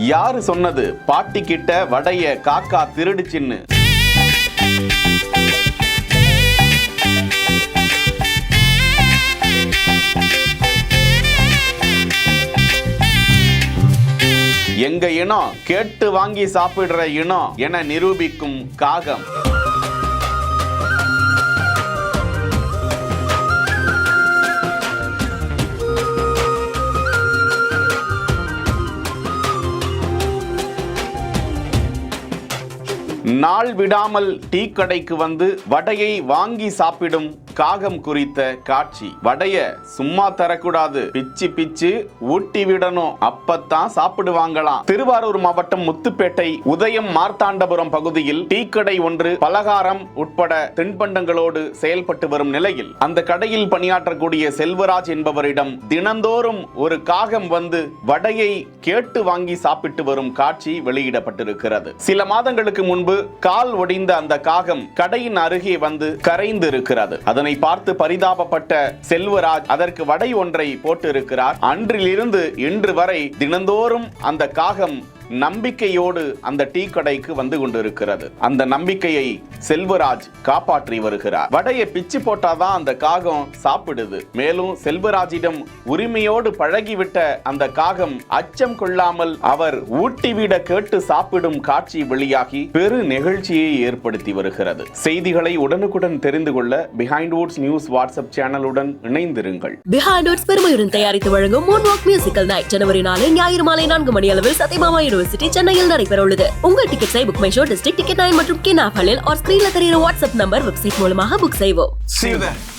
யாரு சொன்னது பாட்டி கிட்ட வடைய காக்கா திருடுச்சின்னு? எங்க இனம் கேட்டு வாங்கி சாப்பிடுற இனம் என நிரூபிக்கும் காகம். நாள் விடாமல் டீ கடைக்கு வந்து வடையை வாங்கி சாப்பிடும் காகம் குறித்த காட்சி. வடைய சும்மா தரக்கூடாது, பிச்சு பிச்சு ஊட்டி விடணும், அப்பத்தான் சாப்பிடுவாங்களாம். திருவாரூர் மாவட்டம் முத்துப்பேட்டை உதயம் மார்த்தாண்டபுரம் பகுதியில் டீ கடை ஒன்று பலகாரம் உட்பட தின்பண்டங்களோடு செயல்பட்டு வரும் நிலையில் அந்த கடையில் பணியாற்றக்கூடிய செல்வராஜ் என்பவரிடம் தினந்தோறும் ஒரு காகம் வந்து வடையை கேட்டு வாங்கி சாப்பிட்டு வரும் காட்சி வெளியிடப்பட்டிருக்கிறது. சில மாதங்களுக்கு முன்பு கால் ஒடிந்த அந்த காகம் கடையின் அருகே வந்து கரைந்து இருக்கிறது. அதனை பார்த்து பரிதாபப்பட்ட செல்வராஜ் அதற்கு வடை ஒன்றை போட்டு இருக்கிறார். அன்றிலிருந்து இன்று வரை தினந்தோறும் அந்த காகம் நம்பிக்கையோடு அந்த டீ கடைக்கு வந்து கொண்டிருக்கிறது. அந்த நம்பிக்கையை செல்வராஜ் காப்பாற்றி வருகிறார். வடையை பிச்சு போட்டாதான் அந்த காகம் சாப்பிடுது. மேலும் செல்வராஜிடம் உரிமையோடு பழகிவிட்ட அந்த காகம் அச்சம் கொள்ளாமல் அவர் ஊட்டிவிட கேட்டு சாப்பிடும் காட்சி வெளியாகி பெரு நிகழ்ச்சியை ஏற்படுத்தி வருகிறது. செய்திகளை உடனுக்குடன் தெரிந்து கொள்ள பிஹைண்ட் வுட்ஸ் நியூஸ் வாட்ஸ்அப் சேனலுடன் இணைந்திருங்கள். பிஹைண்ட் வுட்ஸ் பெருமையுடன் தயாரித்து வழங்கும் மூன்வாக் மியூசிக்கல் நைட் ஜனவரி 4 ஞாயிறு மாலை 4 மணி அளவில் சத்யபாமா யூனிவர்சிட்டி சென்னையில் நடைபெற உள்ளது. உங்கள் டிக்கெட்ஸை book my show, district ticket 9 மற்றும் கின் ஆப்களில் ஸ்கிரீன்ல தெரிகிற வாட்ஸ்அப் நம்பர் வெப்சைட் மூலமாக புக் செய்வோம். See you there.